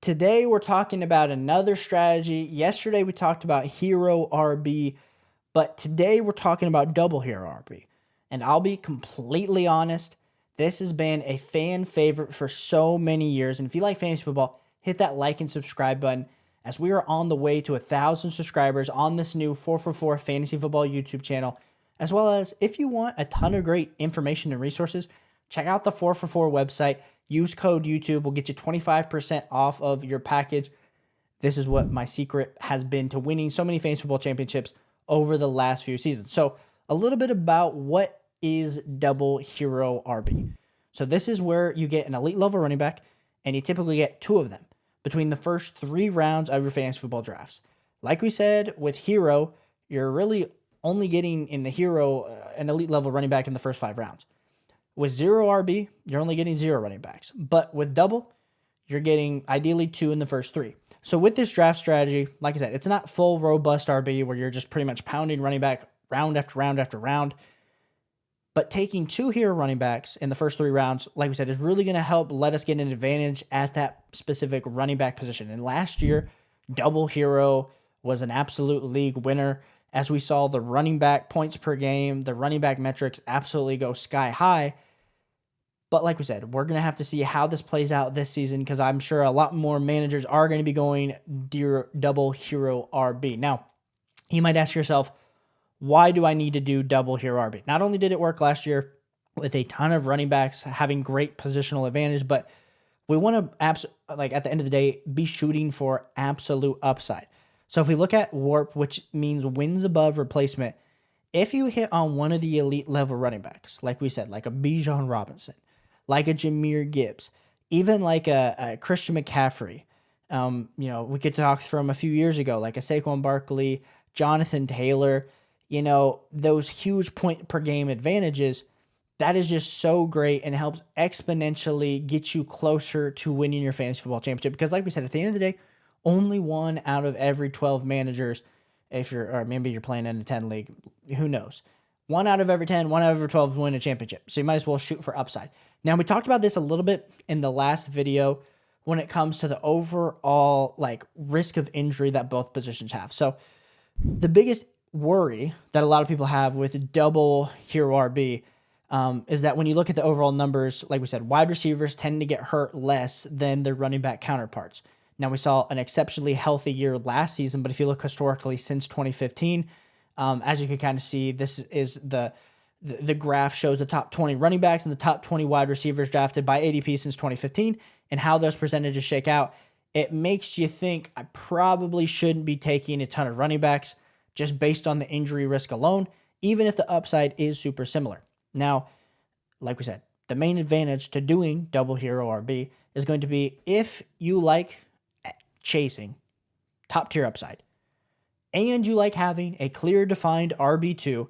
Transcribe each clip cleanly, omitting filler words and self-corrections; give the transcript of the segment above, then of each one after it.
Today we're talking about another strategy. Yesterday we talked about hero RB, but today we're talking about double hero RB. And I'll be completely honest, this has been a fan favorite for so many years. And if you like fantasy football, hit that like and subscribe button as we are on the way to 1,000 subscribers on this new 4for4 Fantasy Football YouTube channel. As well as if you want a ton of great information and resources, check out the 4for4 website. Use code YouTube. We'll get you 25% off of your package. This is what my secret has been to winning so many fantasy football championships over the last few seasons. So a little bit about what is double hero RB. So this is where you get an elite level running back, and you typically get 2 of them between the first 3 rounds of your fantasy football drafts. Like we said, with hero, you're really only getting in the hero an elite level running back in the first 5 rounds. With 0 RB, you're only getting 0 running backs. But with double, you're getting ideally 2 in the first 3. So with this draft strategy, like I said, it's not full robust RB where you're just pretty much pounding running back round after round after round. But taking 2 hero running backs in the first 3 rounds, like we said, is really going to help let us get an advantage at that specific running back position. And last year, double hero was an absolute league winner. As we saw the running back points per game, the running back metrics absolutely go sky high. But like we said, we're going to have to see how this plays out this season because I'm sure a lot more managers are going to be going double hero RB. Now, you might ask yourself, why do I need to do double hero RB? Not only did it work last year with a ton of running backs having great positional advantage, but we want to, at the end of the day, be shooting for absolute upside. So if we look at WARP, which means wins above replacement, if you hit on one of the elite level running backs, like we said, like a Bijan Robinson, like a Jahmyr Gibbs, even like a Christian McCaffrey. We could talk from a few years ago, like a Saquon Barkley, Jonathan Taylor, those huge point per game advantages. That is just so great and helps exponentially get you closer to winning your fantasy football championship. Because like we said, at the end of the day, only 1 out of every 12 managers, or maybe you're playing in a 10 league, who knows? 1 out of every 10, 1 out of every 12 win a championship. So you might as well shoot for upside. Now, we talked about this a little bit in the last video when it comes to the overall risk of injury that both positions have. So the biggest worry that a lot of people have with double hero RB is that when you look at the overall numbers, like we said, wide receivers tend to get hurt less than their running back counterparts. Now, we saw an exceptionally healthy year last season, but if you look historically since 2015, as you can kind of see, this is the graph shows the top 20 running backs and the top 20 wide receivers drafted by ADP since 2015 and how those percentages shake out. It makes you think I probably shouldn't be taking a ton of running backs just based on the injury risk alone, even if the upside is super similar. Now, like we said, the main advantage to doing double hero RB is going to be if you like chasing top tier upside and you like having a clear defined RB2,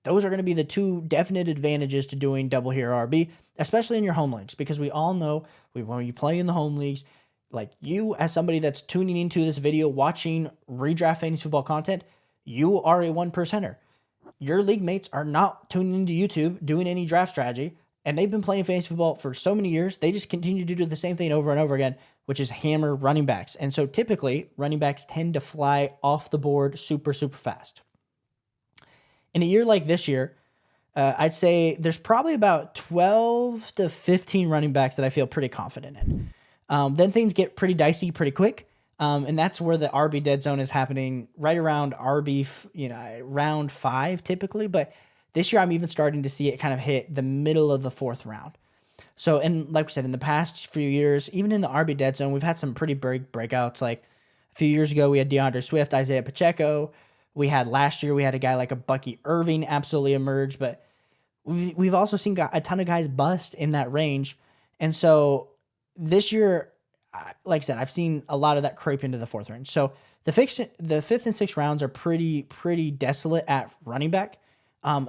those are going to be the 2 definite advantages to doing double hero RB, especially in your home leagues, because we all know when you play in the home leagues, like you as somebody that's tuning into this video, watching redraft fantasy football content, you are a 1%er. Your league mates are not tuning into YouTube doing any draft strategy, and they've been playing fantasy football for so many years, they just continue to do the same thing over and over again, which is hammer running backs. And so typically, running backs tend to fly off the board super, super fast. In a year like this year, I'd say there's probably about 12 to 15 running backs that I feel pretty confident in. Then things get pretty dicey pretty quick, and that's where the RB dead zone is happening right around round 5 typically. But this year I'm even starting to see it kind of hit the middle of the 4th round. So, and like we said, in the past few years, even in the RB dead zone, we've had some pretty big breakouts. Like a few years ago, we had DeAndre Swift, Isaiah Pacheco. Last year, we had a guy like a Bucky Irving absolutely emerge, but we've also seen a ton of guys bust in that range. And so this year, like I said, I've seen a lot of that creep into the 4th range. So the 5th and 6th rounds are pretty desolate at running back.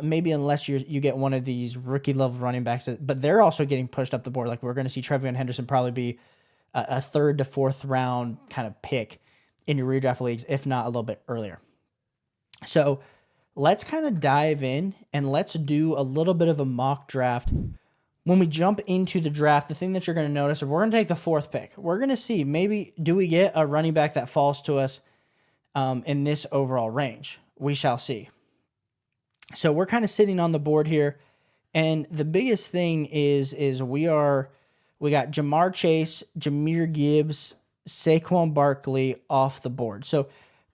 Maybe unless you get one of these rookie level running backs, but they're also getting pushed up the board. Like we're going to see Trevion Henderson probably be a 3rd to 4th round kind of pick in your redraft leagues, if not a little bit earlier. So let's kind of dive in and let's do a little bit of a mock draft when we jump into the draft, the thing that you're going to notice, if we're going to take the 4th pick, we're going to see maybe do we get a running back that falls to us in this overall range. We shall see. So we're kind of sitting on the board here, and the biggest thing is we got Jamar Chase, Jahmyr Gibbs, Saquon Barkley off the board. So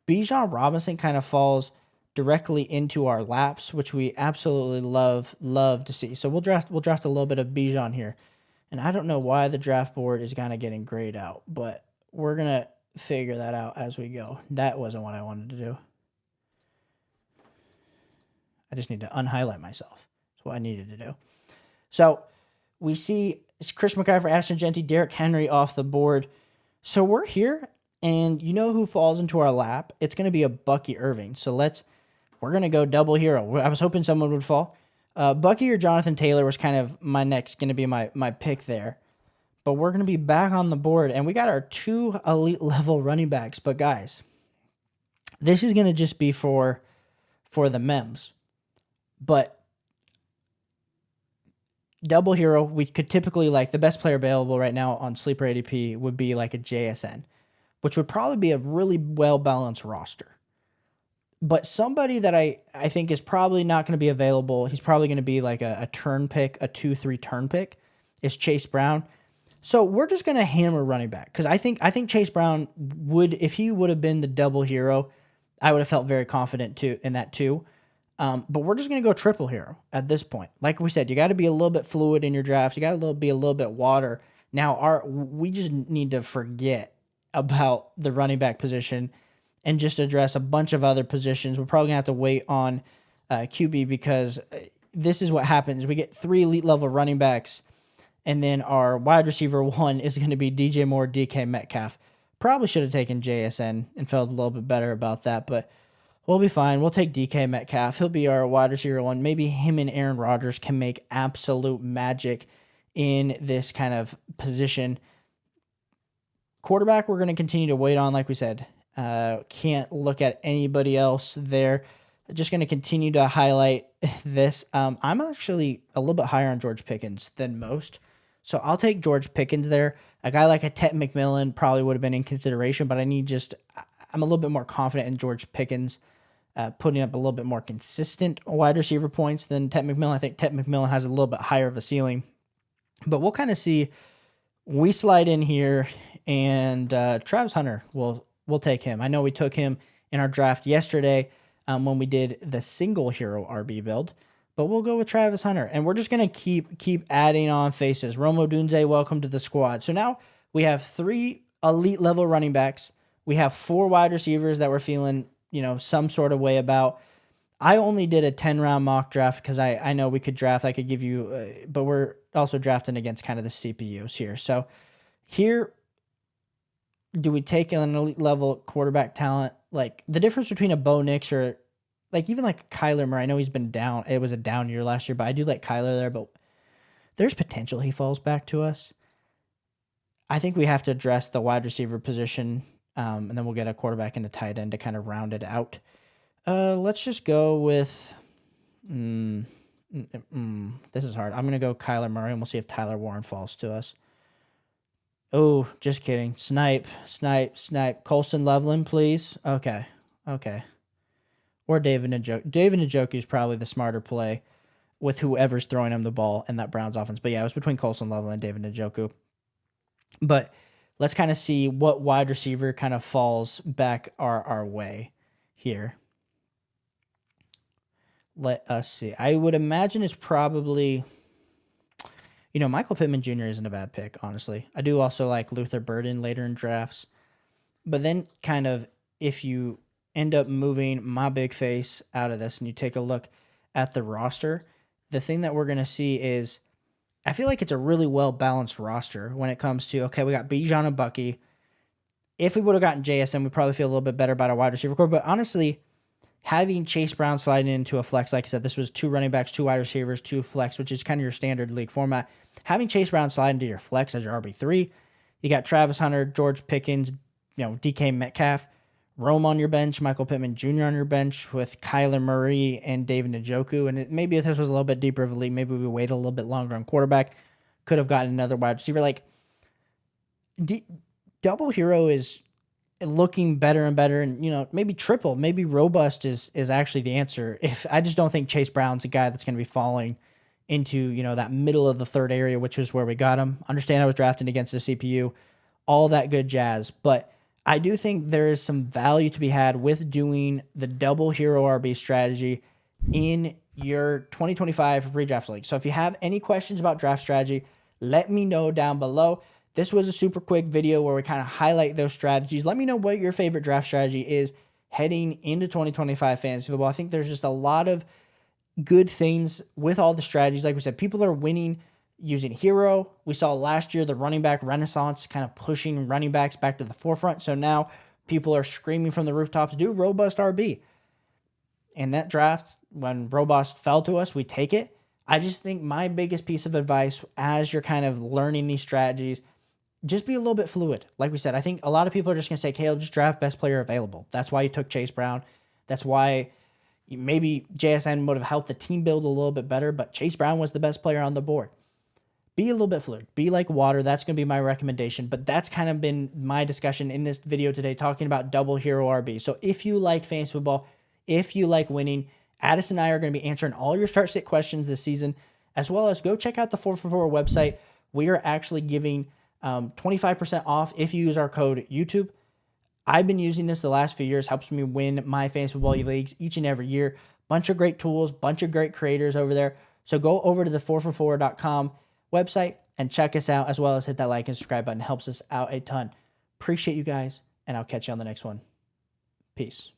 Bijan Robinson kind of falls directly into our laps, which we absolutely love to see. So we'll draft a little bit of Bijan here. And I don't know why the draft board is kind of getting grayed out, but we're going to figure that out as we go. That wasn't what I wanted to do. I just need to unhighlight myself. That's what I needed to do. So we see Chris McCaffrey, Ashton Genty, Derrick Henry off the board. So we're here, and you know who falls into our lap? It's going to be a Bucky Irving. So we're going to go double hero. I was hoping someone would fall. Bucky or Jonathan Taylor was kind of going to be my pick there. But we're going to be back on the board, and we got our 2 elite level running backs. But guys, this is going to just be for the memes. But double hero, we could typically, like, the best player available right now on Sleeper ADP would be like a JSN, which would probably be a really well-balanced roster. But somebody that I think is probably not going to be available, he's probably going to be like a turn pick, a 2-3 turn pick, is Chase Brown. So we're just going to hammer running back, because I think Chase Brown would, if he would have been the double hero, I would have felt very confident in that too. But we're just going to go triple hero at this point. Like we said, you got to be a little bit fluid in your drafts. You got to be a little bit water. Now, we just need to forget about the running back position and just address a bunch of other positions. We're probably going to have to wait on QB, because this is what happens. We get 3 elite level running backs, and then our wide receiver 1 is going to be DJ Moore, DK Metcalf. Probably should have taken JSN and felt a little bit better about that, but we'll be fine. We'll take DK Metcalf. He'll be our wide receiver 1. Maybe him and Aaron Rodgers can make absolute magic in this kind of position. Quarterback, we're going to continue to wait on, like we said. Can't look at anybody else there. Just going to continue to highlight this. I'm actually a little bit higher on George Pickens than most, so I'll take George Pickens there. A guy like a Ted McMillan probably would have been in consideration, but I'm a little bit more confident in George Pickens putting up a little bit more consistent wide receiver points than Ted McMillan. I think Ted McMillan has a little bit higher of a ceiling, but we'll kind of see. We slide in here, and Travis Hunter, we'll take him. I know we took him in our draft yesterday when we did the single hero RB build, but we'll go with Travis Hunter, and we're just going to keep adding on faces. Rome Odunze, welcome to the squad. So now we have 3 elite level running backs. We have 4 wide receivers that we're feeling, some sort of way about. I only did a 10-round mock draft because I know we could draft. I could give you, but we're also drafting against kind of the CPUs here. So here, do we take an elite level quarterback talent? Like, the difference between a Bo Nix or like even like Kyler Murray, I know he's been down. It was a down year last year, but I do like Kyler there, but there's potential he falls back to us. I think we have to address the wide receiver position, and then we'll get a quarterback and a tight end to kind of round it out. Let's just go with, this is hard. I'm going to go Kyler Murray, and we'll see if Tyler Warren falls to us. Oh, just kidding. Snipe. Colston Loveland, please. Okay. Or David Njoku. David Njoku is probably the smarter play with whoever's throwing him the ball in that Browns offense. But yeah, it was between Colston Loveland and David Njoku. But let's kind of see what wide receiver kind of falls back our way here. Let us see. I would imagine it's probably, Michael Pittman Jr. isn't a bad pick, honestly. I do also like Luther Burden later in drafts. But then kind of if you end up moving my big face out of this and you take a look at the roster, the thing that we're going to see is I feel like it's a really well-balanced roster when it comes to, okay, we got Bijan and Bucky. If we would have gotten JSN, we probably feel a little bit better about our wide receiver core. But honestly, having Chase Brown sliding into a flex, like I said, this was 2 running backs, 2 wide receivers, 2 flex, which is kind of your standard league format. Having Chase Brown slide into your flex as your RB3, you got Travis Hunter, George Pickens, DK Metcalf. Rome on your bench, Michael Pittman Jr. on your bench with Kyler Murray and David Njoku. And maybe if this was a little bit deeper of a league, maybe we wait a little bit longer on quarterback. Could have gotten another wide receiver. Like, double hero is looking better and better, and maybe triple, maybe robust is actually the answer. If I just don't think Chase Brown's a guy that's going to be falling into that middle of the third area, which is where we got him. Understand I was drafting against the CPU, all that good jazz, but I do think there is some value to be had with doing the double hero RB strategy in your 2025 redraft league. So if you have any questions about draft strategy, let me know down below. This was a super quick video where we kind of highlight those strategies. Let me know what your favorite draft strategy is heading into 2025 fantasy football. I think there's just a lot of good things with all the strategies. Like we said, people are winning using hero. We saw last year the running back renaissance kind of pushing running backs back to the forefront. So now people are screaming from the rooftops, do robust RB. In that draft, when robust fell to us, we take it. I just think my biggest piece of advice as you're kind of learning these strategies, just be a little bit fluid. Like we said, I think a lot of people are just going to say, Caleb, just draft best player available. That's why you took Chase Brown. That's why maybe JSN would have helped the team build a little bit better, but Chase Brown was the best player on the board. Be a little bit fluid. Be like water. That's going to be my recommendation. But that's kind of been my discussion in this video today, talking about double hero RB. So if you like fantasy football, if you like winning, Addison and I are going to be answering all your start sit questions this season, as well as go check out the 4for4 website. We are actually giving 25% off if you use our code YouTube. I've been using this the last few years, helps me win my fantasy football leagues each and every year. Bunch of great tools, bunch of great creators over there. So go over to the 4for4.com website and check us out, as well as hit that like and subscribe button. It helps us out a ton. Appreciate you guys, and I'll catch you on the next one. Peace.